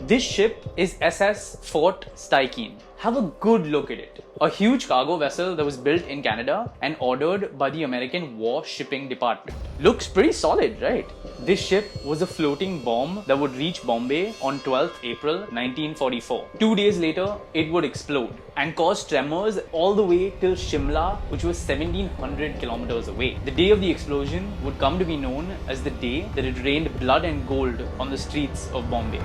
This ship is SS Fort Steichen. Have a good look at it. A huge cargo vessel that was built in Canada and ordered by the American War Shipping Department. Looks pretty solid, right? This ship was a floating bomb that would reach Bombay on 12th April 1944. 2 days later, it would explode and cause tremors all the way till Shimla, which was 1700 kilometers away. The day of the explosion would come to be known as the day that it rained blood and gold on the streets of Bombay.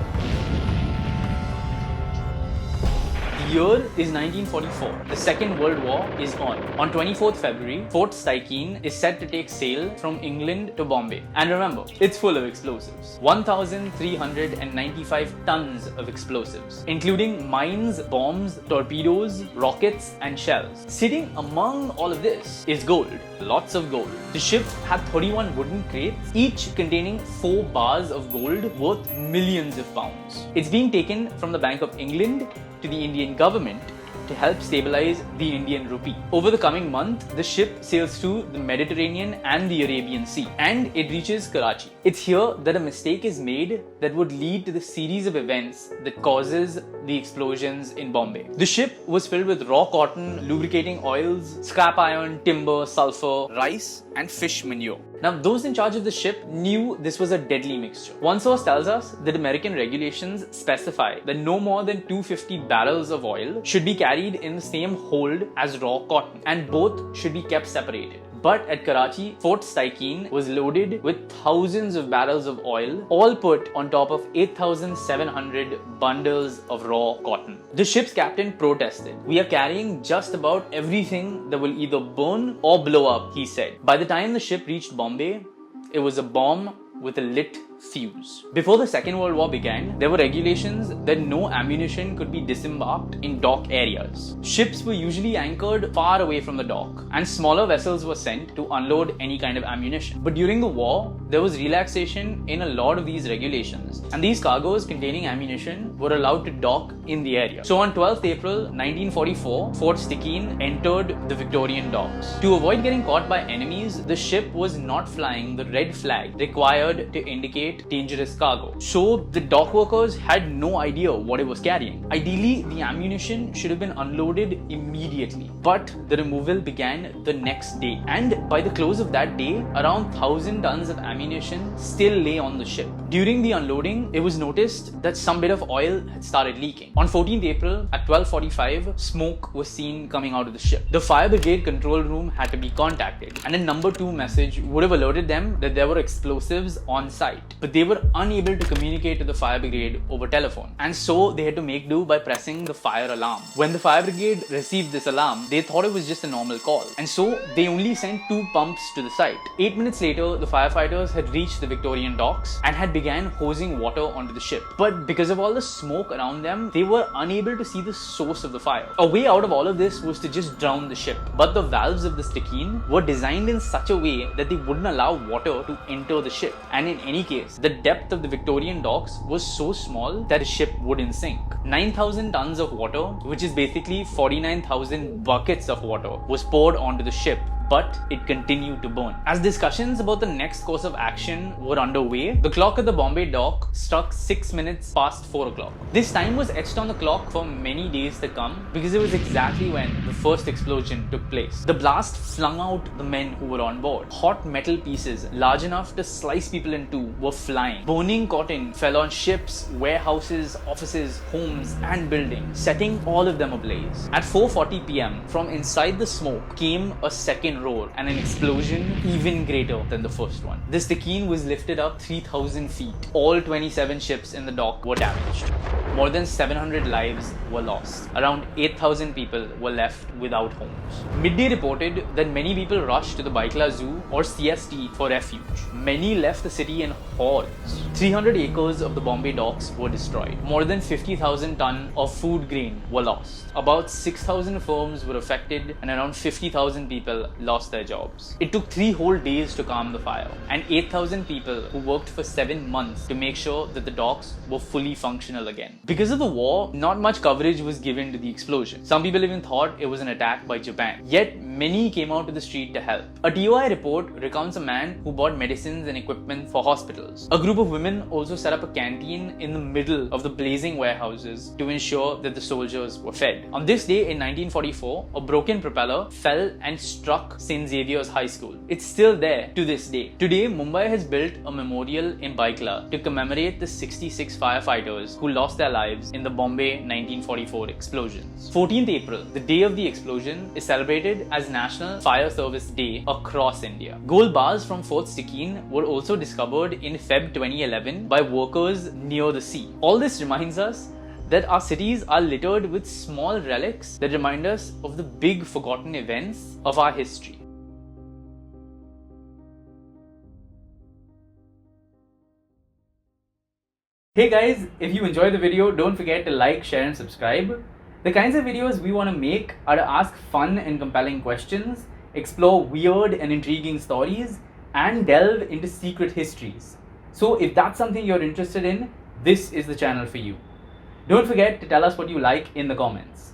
The year is 1944. The Second World War is on. On 24th February, Fort Steichen is set to take sail from England to Bombay. And remember, it's full of explosives. 1,395 tons of explosives, including mines, bombs, torpedoes, rockets, and shells. Sitting among all of this is gold. Lots of gold. The ship had 31 wooden crates, each containing 4 bars of gold worth millions of pounds. It's being taken from the Bank of England to the Indian government to help stabilize the Indian rupee. Over the coming month, the ship sails through the Mediterranean and the Arabian Sea, and it reaches Karachi. It's here that a mistake is made that would lead to the series of events that causes the explosions in Bombay. The ship was filled with raw cotton, lubricating oils, scrap iron, timber, sulfur, rice, and fish manure. Now, those in charge of the ship knew this was a deadly mixture. One source tells us that American regulations specify that no more than 250 barrels of oil should be carried in the same hold as raw cotton, and both should be kept separated. But at Karachi, Fort Steichen was loaded with thousands of barrels of oil, all put on top of 8,700 bundles of raw cotton. The ship's captain protested. "We are carrying just about everything that will either burn or blow up," he said. By the time the ship reached Bombay, it was a bomb with a lit fuse. Before the Second World War began, there were regulations that no ammunition could be disembarked in dock areas. Ships were usually anchored far away from the dock, and smaller vessels were sent to unload any kind of ammunition. But during the war, there was relaxation in a lot of these regulations, and these cargoes containing ammunition were allowed to dock in the area. So on 12th April 1944, Fort Steichen entered the Victorian docks. To avoid getting caught by enemies, the ship was not flying the red flag required to indicate dangerous cargo. So the dock workers had no idea what it was carrying. Ideally, the ammunition should have been unloaded immediately, but the removal began the next day. And by the close of that day, around 1,000 tons of ammunition still lay on the ship. During the unloading, it was noticed that some bit of oil had started leaking. On 14th April at 12:45, smoke was seen coming out of the ship. The fire brigade control room had to be contacted, and a number 2 message would have alerted them that there were explosives on site. But they were unable to communicate to the fire brigade over telephone, and so they had to make do by pressing the fire alarm. When the fire brigade received this alarm, they thought it was just a normal call, and so they only sent 2 pumps to the site. 8 minutes later, the firefighters had reached the Victorian docks and had began hosing water onto the ship. But because of all the smoke around them, they were unable to see the source of the fire. A way out of all of this was to just drown the ship. But the valves of the Steichen were designed in such a way that they wouldn't allow water to enter the ship. And in any case, the depth of the Victorian docks was so small that the ship wouldn't sink. 9,000 tons of water, which is basically 49,000 buckets of water, was poured onto the ship, but it continued to burn. As discussions about the next course of action were underway, the clock at the Bombay dock struck 6 minutes past 4 o'clock. This time was etched on the clock for many days to come because it was exactly when the first explosion took place. The blast flung out the men who were on board. Hot metal pieces large enough to slice people in two were flying. Burning cotton fell on ships, warehouses, offices, homes, and buildings, setting all of them ablaze. At 4:40 p.m., from inside the smoke came a second roar and an explosion even greater than the first one. The Steichen was lifted up 3,000 feet. All 27 ships in the dock were damaged. More than 700 lives were lost. Around 8,000 people were left without homes. Midday reported that many people rushed to the Baikla Zoo or CST for refuge. Many left the city in hordes. 300 acres of the Bombay docks were destroyed. More than 50,000 tons of food grain were lost. About 6,000 firms were affected and around 50,000 people lost their jobs. It took 3 whole days to calm the fire, and 8,000 people who worked for 7 months to make sure that the docks were fully functional again. Because of the war, not much coverage was given to the explosion. Some people even thought it was an attack by Japan. Yet many came out to the street to help. A TOI report recounts a man who bought medicines and equipment for hospitals. A group of women also set up a canteen in the middle of the blazing warehouses to ensure that the soldiers were fed. On this day in 1944, a broken propeller fell and struck St. Xavier's High School. It's still there to this day. Today, Mumbai has built a memorial in Baikla to commemorate the 66 firefighters who lost their lives in the Bombay 1944 explosions. 14th April, the day of the explosion, is celebrated as National Fire Service Day across India. Gold bars from Fort Stikine were also discovered in Feb 2011 by workers near the sea. All this reminds us that our cities are littered with small relics that remind us of the big forgotten events of our history. Hey guys, if you enjoyed the video, don't forget to like, share and subscribe. The kinds of videos we want to make are to ask fun and compelling questions, explore weird and intriguing stories, and delve into secret histories. So if that's something you're interested in, this is the channel for you. Don't forget to tell us what you like in the comments.